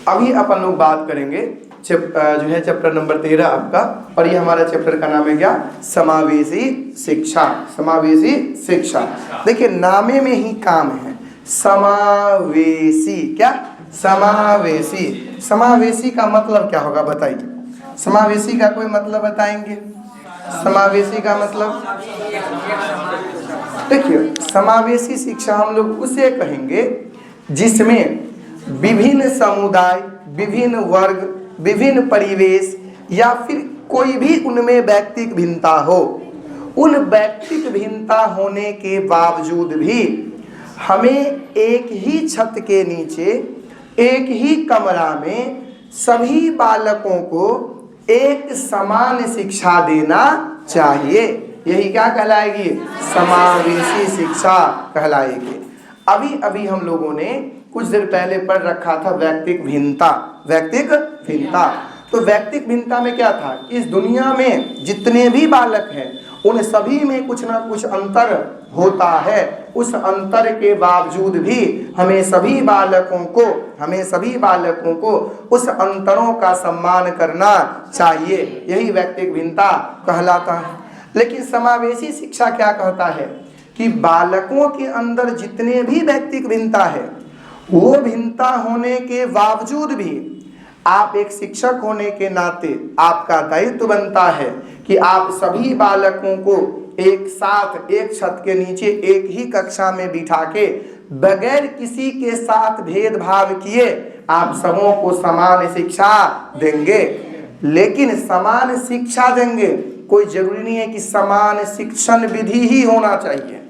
अभी अपन लोग बात करेंगे जो है चैप्टर नंबर 13 आपका, और ये हमारा चैप्टर का नाम है क्या? समावेशी शिक्षा। समावेशी शिक्षा, देखिए नामे में ही काम है। समावेशी, क्या? समावेशी। समावेशी का मतलब क्या होगा बताइए? समावेशी का कोई मतलब बताएंगे? समावेशी का मतलब देखिए, समावेशी शिक्षा हम लोग उसे कहेंगे जिसमें विभिन्न समुदाय, विभिन्न वर्ग, विभिन्न परिवेश या फिर कोई भी उनमें व्यक्तिक भिन्नता हो। उन व्यक्तिक भिन्नता होने के बावजूद भी हमें एक ही छत के नीचे, एक ही कमरा में सभी बालकों को एक समान शिक्षा देना चाहिए। यही क्या कहलाएगी? समावेशी शिक्षा कहलाएगी। अभी अभी हम लोगों ने कुछ देर पहले पढ़ रखा था व्यक्तिक भिन्नता। व्यक्तिक भिन्नता, तो व्यक्तिक भिन्नता में क्या था? इस दुनिया में जितने भी बालक हैं उन सभी में कुछ ना कुछ अंतर होता है। उस अंतर के बावजूद भी हमें सभी बालकों को उस अंतरों का सम्मान करना चाहिए। यही व्यक्तिक भिन्नता कहलाता है। लेकिन समावेशी शिक्षा क्या कहता है कि बालकों के अंदर जितने भी व्यक्तिक भिन्नता है, वो भिन्नता होने के बावजूद भी आप एक शिक्षक होने के नाते आपका दायित्व बनता है कि आप सभी बालकों को एक साथ एक छत के नीचे एक ही कक्षा में बिठा के बगैर किसी के साथ भेदभाव किए आप सबों को समान शिक्षा देंगे। लेकिन समान शिक्षा देंगे, कोई जरूरी नहीं है कि समान शिक्षण विधि ही होना चाहिए।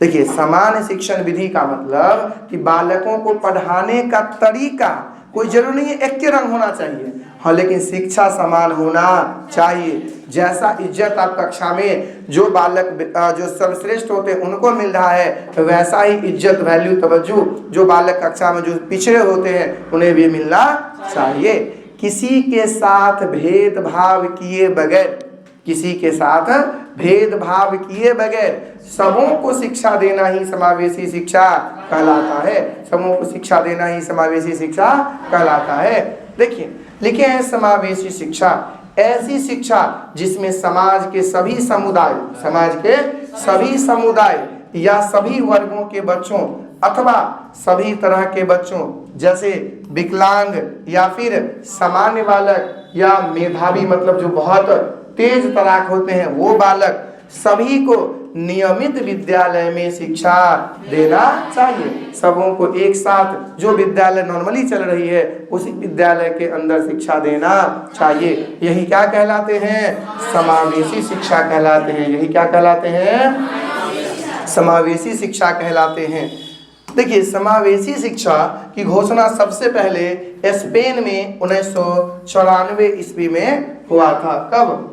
देखिए, समान शिक्षण विधि का मतलब कि बालकों को पढ़ाने का तरीका कोई जरूरी नहीं है एक के रंग होना चाहिए, हाँ, लेकिन शिक्षा समान होना चाहिए। जैसा इज्जत आप कक्षा में जो बालक जो सर्वश्रेष्ठ होते हैं उनको मिल रहा है, वैसा ही इज्जत, वैल्यू, तवज्जो जो बालक कक्षा में जो पिछड़े होते हैं उन्हें भी मिलना चाहिए। किसी के साथ भेदभाव किए बगैर, किसी के साथ भेदभाव किए बगैर सबों को शिक्षा देना ही समावेशी शिक्षा कहलाता है। सबों को शिक्षा देना ही समावेशी शिक्षा कहलाता है। देखिए, लिखे हैं समावेशी शिक्षा ऐसी शिक्षा जिसमें समाज के सभी समुदाय या सभी वर्गों के बच्चों अथवा सभी तरह के बच्चों, जैसे विकलांग या फिर सामान्य बालक या मेधावी, मतलब जो बहुत तेज तराक होते हैं वो बालक, सभी को नियमित विद्यालय में शिक्षा देना चाहिए। सबों को एक साथ जो विद्यालय नॉर्मली चल रही है उसी विद्यालय के अंदर शिक्षा देना चाहिए। यही क्या कहलाते हैं? समावेशी शिक्षा कहलाते हैं। यही क्या कहलाते हैं? समावेशी शिक्षा कहलाते हैं। देखिए, समावेशी शिक्षा की घोषणा सबसे पहले स्पेन में 1994 ईस्वी में हुआ था। कब?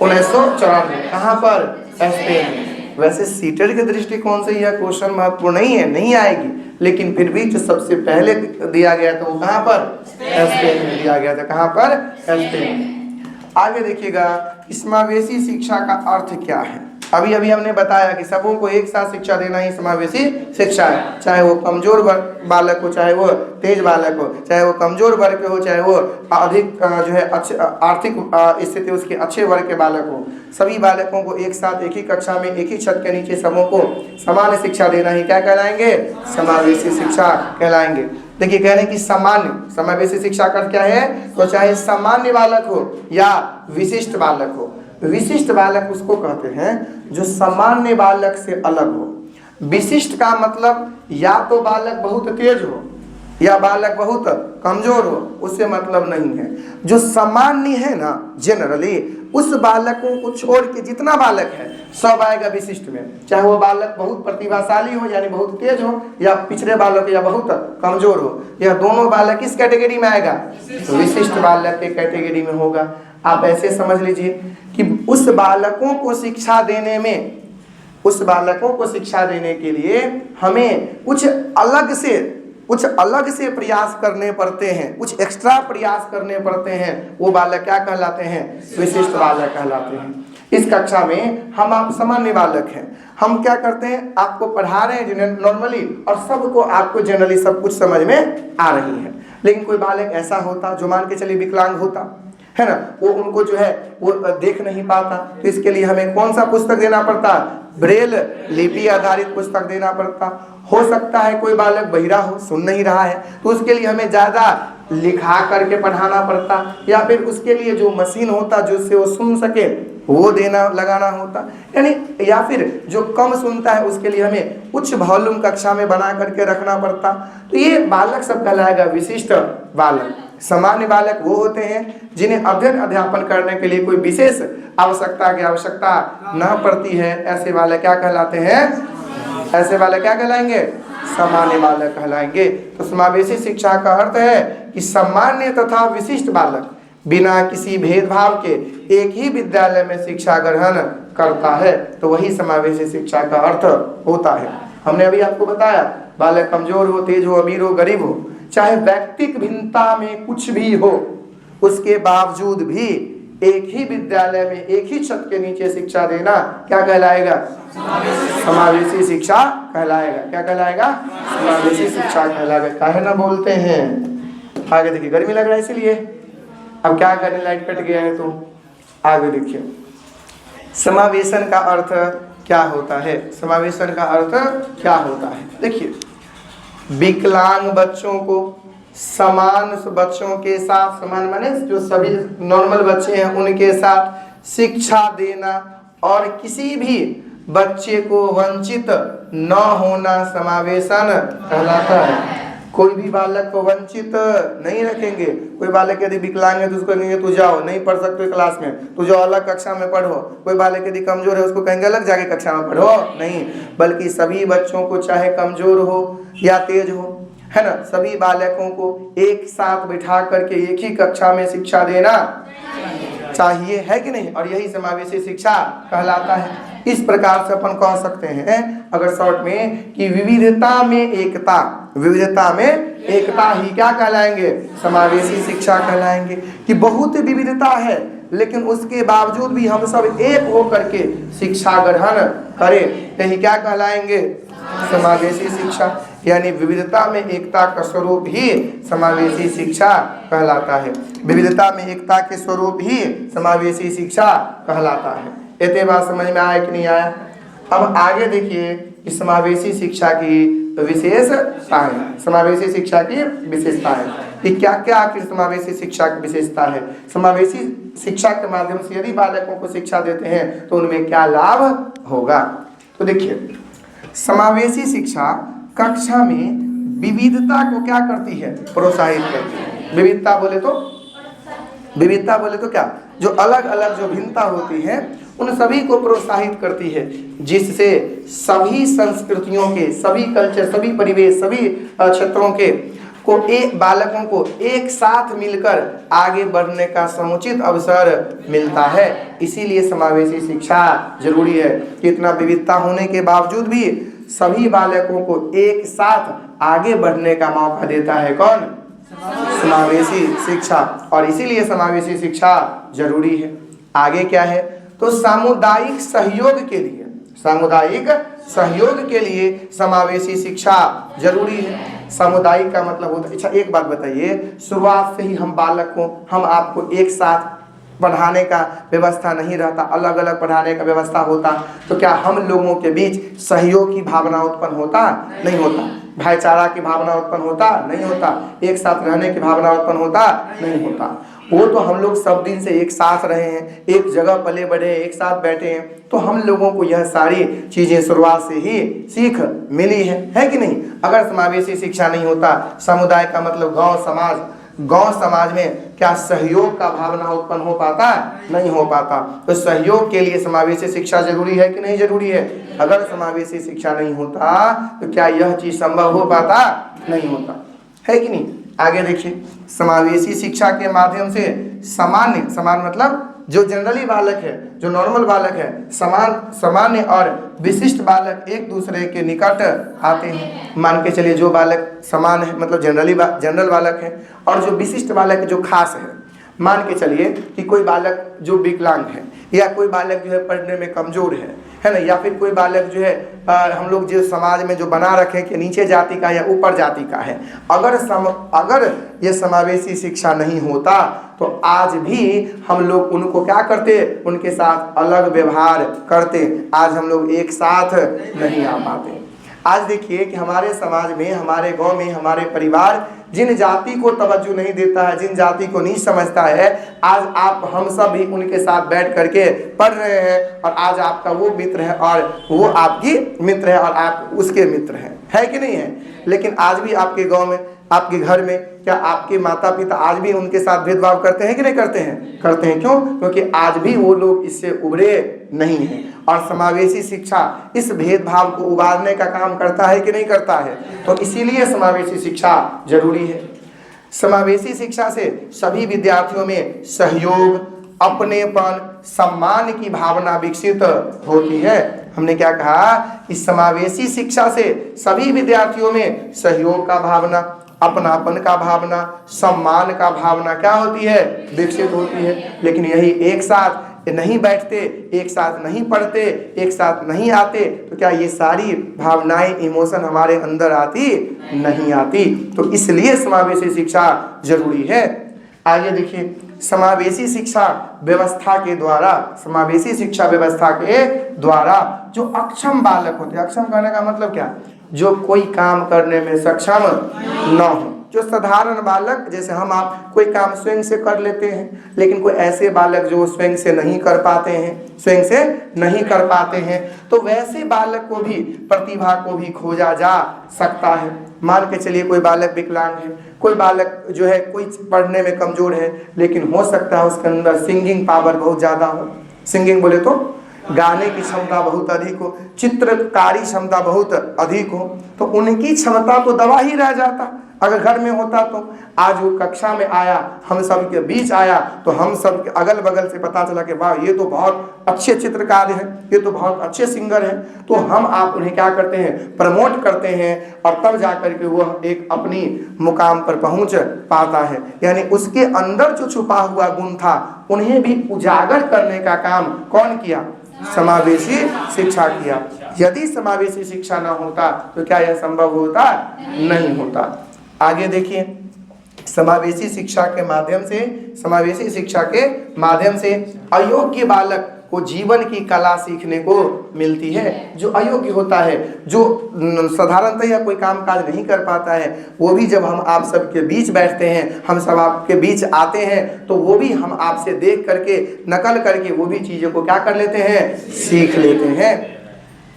1994। कहाँ पर? स्पेन में। वैसे सीटेट के दृष्टिकोण से यह क्वेश्चन महत्वपूर्ण नहीं है, नहीं आएगी, लेकिन फिर भी जो सबसे पहले दिया गया था वो कहाँ पर? स्पेन में दिया गया था। कहाँ पर? स्पेन में। आगे देखिएगा, समावेशी शिक्षा का अर्थ क्या है। अभी अभी हमने बताया कि सबों को एक साथ शिक्षा देना ही समावेशी शिक्षा है। चाहे वो कमजोर बालक हो, चाहे वो तेज बालक हो, चाहे वो कमजोर वर्ग के हो, चाहे वो अधिक जो है अच्छे आर्थिक स्थिति उसके अच्छे वर्ग के बालक हो, सभी बालकों को एक साथ एक ही कक्षा में एक ही छत के नीचे सबों को समान शिक्षा देना ही क्या कहलाएंगे? समावेशी शिक्षा कहलाएंगे। देखिए, कह रहे हैं कि सामान्य समावेशी शिक्षा का क्या है? तो चाहे सामान्य बालक हो या विशिष्ट बालक हो। विशिष्ट बालक उसको कहते हैं जो सामान्य बालक से अलग हो। विशिष्ट का मतलब या तो बालक बहुत तेज हो या बालक बहुत कमजोर हो, उससे मतलब नहीं है। जो सामान्य है ना, जनरली उस बालकों को छोड़ के जितना बालक है सब आएगा विशिष्ट में। चाहे वो बालक बहुत प्रतिभाशाली हो यानी बहुत तेज हो, या पिछड़े बालक या बहुत कमजोर हो, या दोनों बालक किस कैटेगरी में आएगा? तो विशिष्ट बालक के कैटेगरी में होगा। आप ऐसे समझ लीजिए कि उस बालकों को शिक्षा देने के लिए हमें कुछ अलग से प्रयास करने पड़ते हैं, कुछ एक्स्ट्रा प्रयास करने पड़ते हैं। वो बालक क्या कहलाते हैं? विशिष्ट बालक कहलाते हैं। इस कक्षा में हम आप सामान्य बालक हैं, हम क्या करते हैं? आपको पढ़ा रहे हैं नॉर्मली और सबको आपको जनरली सब कुछ समझ में आ रही है। लेकिन कोई बालक ऐसा होता जो मान के चलिए विकलांग होता है ना, वो उनको जो है वो देख नहीं पाता, तो इसके लिए हमें कौन सा पुस्तक देना पड़ता? ब्रेल लिपि आधारित पुस्तक देना पड़ता। हो सकता है कोई बालक बहिरा हो, सुन नहीं रहा है, तो उसके लिए हमें ज्यादा लिखा करके पढ़ाना पड़ता, या फिर उसके लिए जो मशीन होता जिससे वो सुन सके वो देना लगाना होता, यानी या फिर जो कम सुनता है उसके लिए हमें उच्च वॉल्यूम कक्षा में बना करके रखना पड़ता। तो ये बालक सब कहलाएगा विशिष्ट बालक। सामान्य बालक वो होते हैं जिन्हें अध्ययन अध्यापन करने के लिए कोई विशेष आवश्यकता की आवश्यकता न पड़ती है, ऐसे बालक क्या कहलाते हैं? ऐसे बालक क्या कहलाएंगे? सामान्य बालक कहलाएंगे। तो समावेशी शिक्षा का अर्थ है कि सामान्य तथा विशिष्ट बालक बिना किसी भेदभाव के एक ही विद्यालय में शिक्षा ग्रहण करता है, तो वही समावेशी शिक्षा का अर्थ होता है। हमने अभी आपको बताया बालक कमजोर हो, तेज हो, अमीर हो, गरीब हो, चाहे व्यक्तिक भिन्नता में कुछ भी हो, उसके बावजूद भी एक ही विद्यालय में एक ही छत के नीचे शिक्षा देना क्या कहलाएगा? समावेशी शिक्षा कहलाएगा। क्या कहलाएगा? समावेशी शिक्षा कहलाएगा। काहे ना बोलते हैं? आगे देखिए, गर्मी लग रहा है इसीलिए। अब क्या करें, लाइट कट गया है, तो आगे देखिए समावेशन का अर्थ क्या होता है। समावेशन का अर्थ क्या होता है? देखिए, विकलांग बच्चों को समान बच्चों के साथ, समान माने जो सभी नॉर्मल बच्चे हैं उनके साथ शिक्षा देना और किसी भी बच्चे को वंचित न होना समावेशन कहलाता है। कोई भी बालक को वंचित नहीं रखेंगे। कोई बालक यदि विकलांग है तो उसको कहेंगे तू जाओ, नहीं पढ़ सकते क्लास में, तू जाओ अलग कक्षा में पढ़ो। कोई बालक यदि कमजोर है उसको कहेंगे अलग जाके कक्षा में पढ़ो, नहीं, बल्कि सभी बच्चों को चाहे कमजोर हो या तेज हो, है ना, सभी बालकों को एक साथ बिठा करके एक ही कक्षा में शिक्षा देना चाहिए, है कि नहीं? और यही समावेशी शिक्षा कहलाता है। इस प्रकार से अपन कह सकते हैं अगर शॉर्ट में कि विविधता में एकता, विविधता में एकता ही क्या कहलाएंगे? समावेशी शिक्षा कहलाएंगे। कि बहुत विविधता है लेकिन उसके बावजूद भी हम सब एक हो करके शिक्षा ग्रहण करें, यही क्या कहलाएंगे? समावेशी शिक्षा। यानी विविधता में एकता का स्वरूप ही समावेशी शिक्षा कहलाता है। विविधता में एकता के स्वरूप ही समावेशी शिक्षा कहलाता है। इतने बात समझ में आया कि नहीं आया? अब आगे देखिए कि समावेशी शिक्षा की विशेषता है। समावेशी शिक्षा की विशेषता है कि क्या क्या आखिर समावेशी शिक्षा की विशेषता है। समावेशी शिक्षा के माध्यम से यदि बालकों को शिक्षा देते हैं तो उनमें क्या लाभ होगा। तो देखिए, समावेशी शिक्षा कक्षा में विविधता को क्या करती है? प्रोत्साहित करती है। विविधता बोले तो क्या? जो अलग अलग जो भिन्नता होती है उन सभी को प्रोत्साहित करती है, जिससे सभी संस्कृतियों के, सभी कल्चर, सभी परिवेश, सभी क्षेत्रों के को एक बालकों को एक साथ मिलकर आगे बढ़ने का समुचित अवसर मिलता है। इसीलिए समावेशी शिक्षा जरूरी है कि इतना विविधता होने के बावजूद भी सभी बालकों को एक साथ आगे बढ़ने का मौका देता है कौन? समावेशी शिक्षा। और इसीलिए समावेशी शिक्षा जरूरी है। आगे क्या है? तो सामुदायिक सहयोग के लिए, सामुदायिक सहयोग के लिए समावेशी शिक्षा जरूरी है। सामुदायिक का मतलब होता है, अच्छा एक बात बताइए, शुरुआत से ही हम बालक को, हम आपको एक साथ पढ़ाने का व्यवस्था नहीं रहता, अलग अलग पढ़ाने का व्यवस्था होता, तो क्या हम लोगों के बीच सहयोग की भावना उत्पन्न होता? नहीं होता। भाईचारा की भावना उत्पन्न होता? नहीं होता। एक साथ रहने की भावना उत्पन्न होता? नहीं होता। वो तो हम लोग सब दिन से एक साथ रहे हैं, एक जगह पले बढ़े, एक साथ बैठे हैं, तो हम लोगों को यह सारी चीजें शुरुआत से ही सीख मिली है कि नहीं? अगर समावेशी शिक्षा नहीं होता, समुदाय का मतलब गांव समाज में क्या सहयोग का भावना उत्पन्न हो पाता? नहीं हो पाता। तो सहयोग के लिए समावेशी शिक्षा जरूरी है कि नहीं जरूरी है? अगर समावेशी शिक्षा नहीं होता तो क्या यह चीज संभव हो पाता? नहीं होता, है कि नहीं? आगे देखिए, समावेशी शिक्षा के माध्यम से समान मतलब जो जनरली बालक है, जो नॉर्मल बालक है, सामान्य और विशिष्ट बालक एक दूसरे के निकट आते हैं। मान के चलिए जो बालक समान है मतलब जनरल बालक है, और जो विशिष्ट बालक है जो खास है, मान के चलिए कि कोई बालक जो विकलांग है या कोई बालक जो है पढ़ने में कमजोर है ना, या फिर कोई बालक जो है हम लोग जो समाज में जो बना रखे कि नीचे जाति का या ऊपर जाति का है, अगर ये समावेशी शिक्षा नहीं होता तो आज भी हम लोग उनको क्या करते, उनके साथ अलग व्यवहार करते, आज हम लोग एक साथ नहीं आ पाते। आज देखिए कि हमारे समाज में, हमारे गांव में, हमारे परिवार जिन जाति को तवज्जो नहीं देता है, जिन जाति को नहीं समझता है, आज आप हम सब भी उनके साथ बैठ करके पढ़ रहे हैं और आज आपका वो मित्र है और वो आपकी मित्र है और आप उसके मित्र हैं, है कि नहीं है। लेकिन आज भी आपके गांव में, आपके घर में क्या आपके माता पिता आज भी उनके साथ भेदभाव करते हैं कि नहीं करते हैं? करते हैं। क्यों? क्योंकि आज भी वो लोग इससे उबरे नहीं हैं। और समावेशी शिक्षा इस भेदभाव को उबारने का काम करता है कि नहीं करता है? तो इसीलिए समावेशी शिक्षा जरूरी है। समावेशी शिक्षा से सभी विद्यार्थियों में सहयोग, अपनेपन, सम्मान की भावना विकसित होती है। हमने क्या कहा कि समावेशी शिक्षा से सभी विद्यार्थियों में सहयोग का भावना, अपनापन का भावना, सम्मान का भावना क्या होती है? विकसित होती है। लेकिन यही एक साथ नहीं बैठते, एक साथ नहीं पढ़ते, एक साथ नहीं आते, तो क्या ये सारी भावनाएं, इमोशन हमारे अंदर आती? नहीं आती। तो इसलिए समावेशी शिक्षा जरूरी है। आगे देखिए, समावेशी शिक्षा व्यवस्था के द्वारा, समावेशी शिक्षा व्यवस्था के द्वारा जो अक्षम बालक होते हैं, अक्षम कहने का मतलब क्या? जो कोई काम करने में सक्षम न हो, जो साधारण बालक, जैसे हम आप कोई काम स्वयं से कर लेते हैं, लेकिन कोई ऐसे बालक जो स्वयं से नहीं कर पाते हैं, स्वयं से नहीं कर पाते हैं, तो वैसे बालक को भी, प्रतिभा को भी खोजा जा सकता है। मान के चलिए कोई बालक विकलांग है, कोई बालक जो है कोई पढ़ने में कमजोर है, लेकिन हो सकता है उसके अंदर सिंगिंग पावर बहुत ज़्यादा हो। सिंगिंग बोले तो गाने की क्षमता बहुत अधिक हो, चित्रकारी क्षमता बहुत अधिक हो, तो उनकी क्षमता तो दबा ही रह जाता अगर घर में होता। तो आज वो कक्षा में आया, हम सब के बीच आया, तो हम सब के अगल बगल से पता चला कि वाह ये तो बहुत अच्छे चित्रकार हैं, ये तो बहुत अच्छे सिंगर हैं, तो हम आप उन्हें क्या करते हैं? प्रमोट करते हैं, और तब जाकर के वह एक अपनी मुकाम पर पहुंच पाता है। यानी उसके अंदर जो छुपा हुआ गुण था उन्हें भी उजागर करने का काम कौन किया? समावेशी शिक्षा किया। यदि समावेशी शिक्षा न होता तो क्या यह संभव होता? नहीं होता। आगे देखिए, समावेशी शिक्षा के माध्यम से, समावेशी शिक्षा के माध्यम से अयोग्य बालक को जीवन की कला सीखने को मिलती है। जो अयोग्य होता है, जो साधारणतः या कोई काम काज नहीं कर पाता है, वो भी जब हम आप सबके बीच बैठते हैं, हम सब आपके बीच आते हैं, तो वो भी हम आपसे देख करके, नकल करके वो भी चीज़ों को क्या कर लेते हैं? सीख लेते हैं।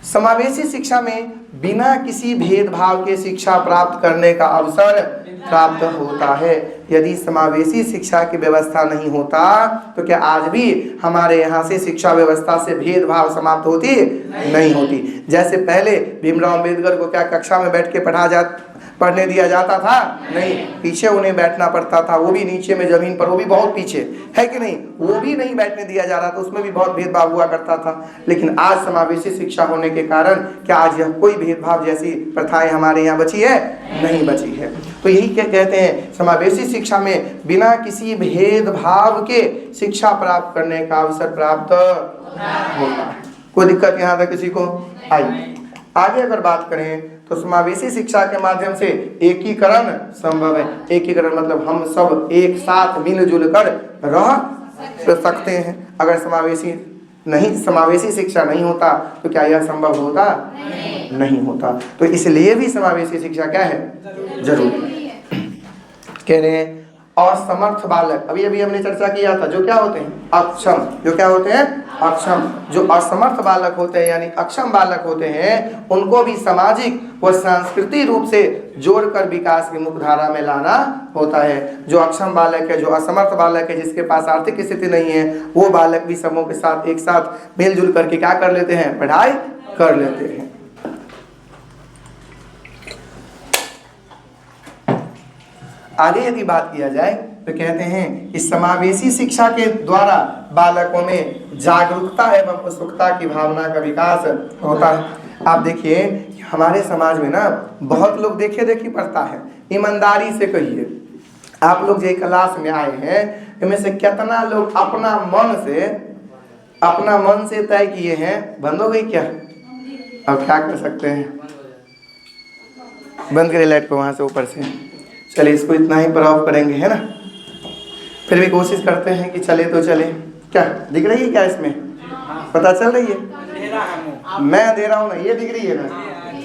समावेशी शिक्षा में बिना किसी भेदभाव के शिक्षा प्राप्त करने का अवसर प्राप्त होता है। यदि समावेशी शिक्षा की व्यवस्था नहीं होता तो क्या आज भी हमारे यहाँ से शिक्षा व्यवस्था से भेदभाव समाप्त होती? नहीं होती। जैसे पहले भीमराव अंबेडकर को क्या कक्षा में बैठ के पढ़ने दिया जाता था? नहीं, पीछे उन्हें बैठना पड़ता था, वो भी नीचे में जमीन पर, वो भी बहुत पीछे, है कि नहीं? वो भी नहीं बैठने दिया जा रहा था, उसमें भी बहुत भेदभाव हुआ करता था। लेकिन आज समावेशी शिक्षा होने के कारण क्या आज यह कोई भेदभाव जैसी प्रथाएं हमारे यहाँ बची है? नहीं बची है। तो यही क्या कहते हैं, समावेशी शिक्षा में बिना किसी भेदभाव के शिक्षा प्राप्त करने का अवसर प्राप्त होता है। कोई दिक्कत यहाँ तक किसी को आई? आगे अगर बात करें तो समावेशी शिक्षा के माध्यम से एकीकरण संभव है। एकीकरण मतलब हम सब एक साथ मिलजुल कर रह सकते हैं। अगर समावेशी शिक्षा नहीं होता तो क्या यह संभव होता? नहीं होता। तो इसलिए भी समावेशी शिक्षा क्या है? जरूरी। कह रहे हैं असमर्थ बालक, अभी अभी हमने चर्चा किया था, जो क्या होते हैं? अक्षम। जो क्या होते हैं? अक्षम। जो असमर्थ बालक होते हैं यानी अक्षम बालक होते हैं, उनको भी सामाजिक व सांस्कृतिक रूप से जोड़कर विकास की मुख्य धारा में लाना होता है। जो अक्षम बालक है, जो असमर्थ बालक है, जिसके पास आर्थिक स्थिति नहीं है, वो बालक भी समूह के साथ एक साथ मिलजुल करके क्या कर लेते हैं? पढ़ाई कर लेते हैं। आगे यदि बात किया जाए तो कहते हैं कि समावेशी शिक्षा के द्वारा बालकों में जागरूकता एवं उत्सुकता की भावना का विकास होता है। आप देखिए हमारे समाज में ना बहुत लोग देखे देखी पढ़ता है। ईमानदारी से कहिए, आप लोग जो क्लास में आए हैं इनमें से कितना लोग अपना मन से तय किए हैं? बंद हो गई क्या? अब क्या कर सकते हैं? बंद करिए लाइट को वहां से ऊपर से। चलिए इसको इतना ही पर ऑफ करेंगे, है ना। फिर भी कोशिश करते हैं कि चले तो चले। क्या दिख रही है क्या इसमें? पता चल रही है? मैं अंधेरा हूं ना, ये दिख रही है ना,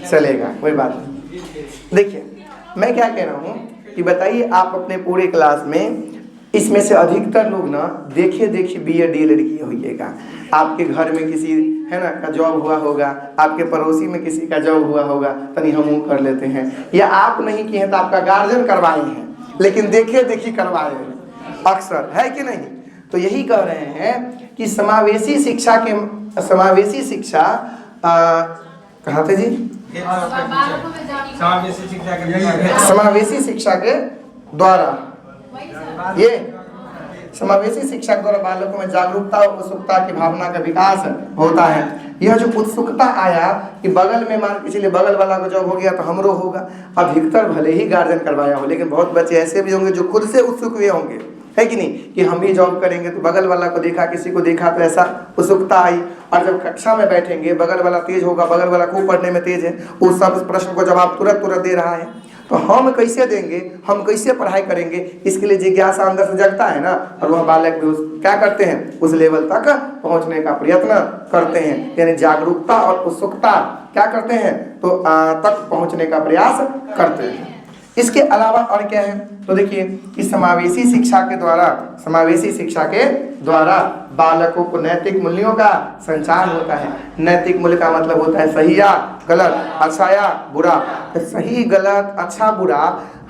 चलेगा, कोई बात नहीं। देखिए मैं क्या कह रहा हूं कि बताइए आप अपने पूरे क्लास में इसमें से अधिकतर लोग ना देखे BA DLED किए होइएगा। आपके घर में किसी है ना का जॉब हुआ होगा, आपके पड़ोसी में किसी का जॉब हुआ होगा, तनी हम कर लेते हैं, या आप नहीं किए हैं तो आपका गार्जियन करवाए हैं, लेकिन देखे देखी करवाए हैं अक्सर, है कि नहीं। तो यही कह रहे हैं कि समावेशी शिक्षा कहाँ थे जी? समावेशी शिक्षा के द्वारा, ये समावेशी शिक्षा के द्वारा बालकों में जागरूकता और उत्सुकता की भावना का विकास होता है। यह जो उत्सुकता आया कि बगल में मान के चलिए बगल वाला को जॉब हो गया तो हमरो होगा, अधिकतर भले ही गार्जियन करवाया हो, लेकिन बहुत बच्चे ऐसे भी होंगे जो खुद से उत्सुक हुए होंगे, है कि नहीं, कि हम भी जॉब करेंगे। तो बगल वाला को देखा, किसी को देखा तो ऐसा उत्सुकता आई, और जब कक्षा में बैठेंगे बगल वाला तेज होगा, बगल वाला खूब पढ़ने में तेज है, उस सब प्रश्न को जवाब तुरंत दे रहा है, तो हम कैसे देंगे, हम कैसे पढ़ाई करेंगे? इसके लिए जिज्ञासा अंदर से जगता है ना, और वह बालक भी क्या करते हैं, उस लेवल तक पहुंचने का प्रयत्न करते हैं, यानी जागरूकता और उत्सुकता क्या करते हैं, तो तक पहुंचने का प्रयास करते हैं। इसके अलावा और क्या है, तो देखिए कि समावेशी शिक्षा के द्वारा बालकों को नैतिक मूल्यों का संचार होता है। नैतिक मूल्य का मतलब होता है सही या गलत, अच्छा या बुरा। तो सही गलत अच्छा बुरा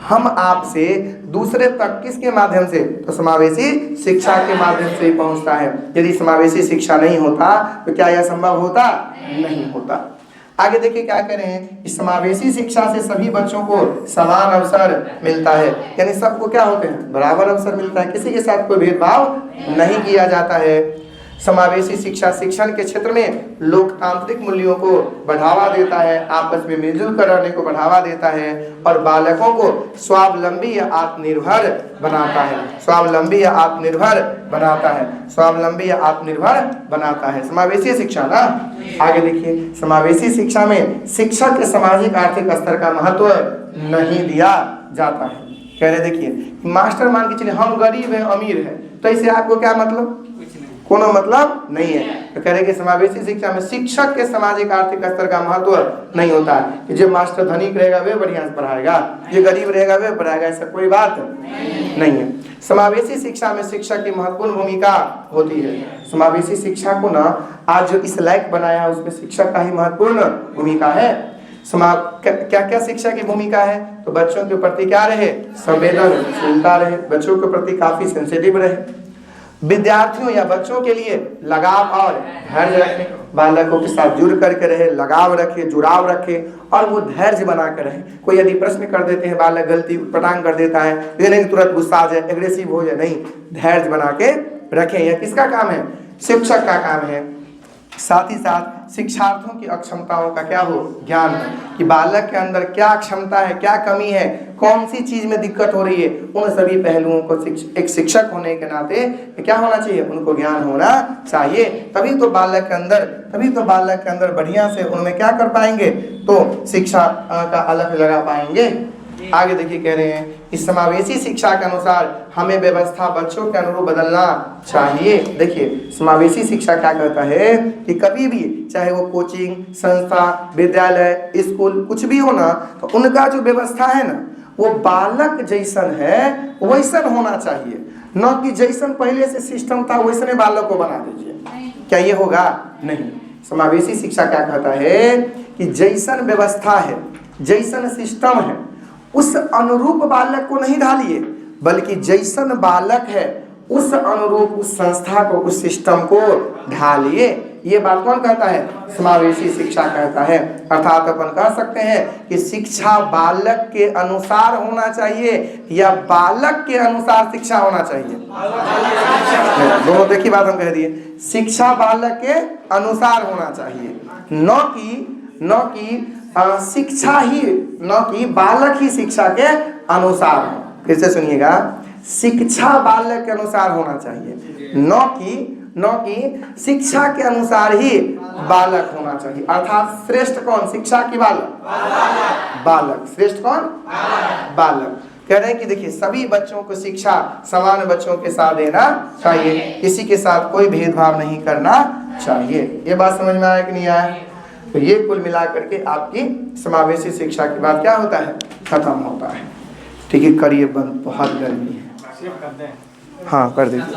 हम आपसे दूसरे तक किसके माध्यम से, तो समावेशी शिक्षा के माध्यम से ही पहुंचता है। यदि समावेशी शिक्षा नहीं होता तो क्या यह संभव होता? नहीं होता। आगे देखिए क्या कह रहे हैं, इस समावेशी शिक्षा से सभी बच्चों को समान अवसर मिलता है, यानी सबको क्या होते हैं, बराबर अवसर मिलता है, किसी के साथ कोई भेदभाव नहीं किया जाता है। समावेशी शिक्षा शिक्षण के क्षेत्र में लोकतांत्रिक मूल्यों को बढ़ावा देता है, आपस में मिलजुल कर रहने को बढ़ावा देता है, और बालकों को स्वावलंबी या आत्मनिर्भर बनाता है। समावेशी शिक्षा ना, आगे देखिए, समावेशी शिक्षा में शिक्षक के सामाजिक आर्थिक स्तर का महत्व नहीं दिया जाता है। कह रहे देखिए मास्टर मान के चलिए हम गरीब है अमीर है, तो इससे आपको क्या मतलब, कोनो मतलब नहीं है। तो कह रहे कि समावेशी शिक्षा में शिक्षक के सामाजिक आर्थिक स्तर का महत्व नहीं होता है, कि जो मास्टर धनिक रहेगा वे बढ़िया से पढ़ाएगा, जो गरीब रहेगा वे पढ़ाएगा, ऐसा कोई बात नहीं है। समावेशी शिक्षा में शिक्षक की महत्वपूर्ण भूमिका होती है। समावेशी शिक्षा को ना आज जो इस लायक बनाया है उसमें शिक्षक का ही महत्वपूर्ण भूमिका है। क्या क्या शिक्षा की भूमिका है, तो बच्चों के प्रति क्या रहे, संवेदनशीलता रहे, बच्चों के प्रति काफी सेंसिटिव रहे, विद्यार्थियों या बच्चों के लिए लगाव और धैर्य रखे, बालकों के साथ जुड़ करके रहे, लगाव रखे, जुड़ाव रखे, और वो धैर्य बना कर रहे। कोई यदि प्रश्न कर देते हैं, बालक गलती पटांग कर देता है, ये नहीं तुरंत गुस्सा आ जाए, एग्रेसिव हो जाए, नहीं, धैर्य बना के रखें। यह किसका काम है, शिक्षक का काम है। साथ ही साथ शिक्षार्थियों की अक्षमताओं का क्या हो, ज्ञान, कि बालक के अंदर क्या क्षमता है, क्या कमी है, कौन सी चीज में दिक्कत हो रही है, उन सभी पहलुओं को एक शिक्षक होने के नाते क्या होना चाहिए, उनको ज्ञान होना चाहिए। तभी तो बालक के अंदर बढ़िया से उनमें क्या कर पाएंगे, तो शिक्षा का अलग लगा पाएंगे। आगे देखिए कह रहे हैं इस समावेशी शिक्षा के अनुसार हमें व्यवस्था बच्चों के अनुरूप बदलना चाहिए। देखिए समावेशी शिक्षा क्या कहता है कि कभी भी चाहे वो कोचिंग संस्था, विद्यालय, स्कूल कुछ भी हो ना, तो उनका जो व्यवस्था है ना वो बालक जैसन है वैसन होना चाहिए, न कि जैसन पहले से सिस्टम था वैसने बालक को बना दीजिए। क्या ये होगा? नहीं। समावेशी शिक्षा क्या कहता है कि जैसन व्यवस्था है, जैसन सिस्टम है, उस अनुरूप बालक को नहीं ढालिए, बल्कि जैसन बालक है उस अनुरूप उस संस्था को, उस सिस्टम को ढालिए। ये बात कौन कहता है? समावेशी शिक्षा कहता है। अर्थात अपन कह सकते हैं कि शिक्षा बालक के अनुसार होना चाहिए या बालक के अनुसार शिक्षा होना चाहिए। दोनों देखी बात हम कह दिए, शिक्षा बालक के अनुसार होना चाहिए, न कि शिक्षा ही, न कि बालक ही शिक्षा के अनुसार हो। फिर से सुनिएगा, शिक्षा बालक के अनुसार होना चाहिए, न कि शिक्षा के अनुसार ही बालक होना चाहिए। अर्थात श्रेष्ठ कौन, शिक्षा की बालक? बालक। श्रेष्ठ कौन? बालक। कह रहे हैं कि देखिए सभी बच्चों को शिक्षा समान बच्चों के साथ देना चाहिए, किसी के साथ कोई भेदभाव नहीं करना चाहिए। ये बात समझ में आया कि नहीं आया? तो ये कुल मिलाकर के आपकी समावेशी शिक्षा की बात क्या होता है, खत्म होता है। ठीक है, करिए बंद, बहुत गर्मी है। हाँ कर दीजिए।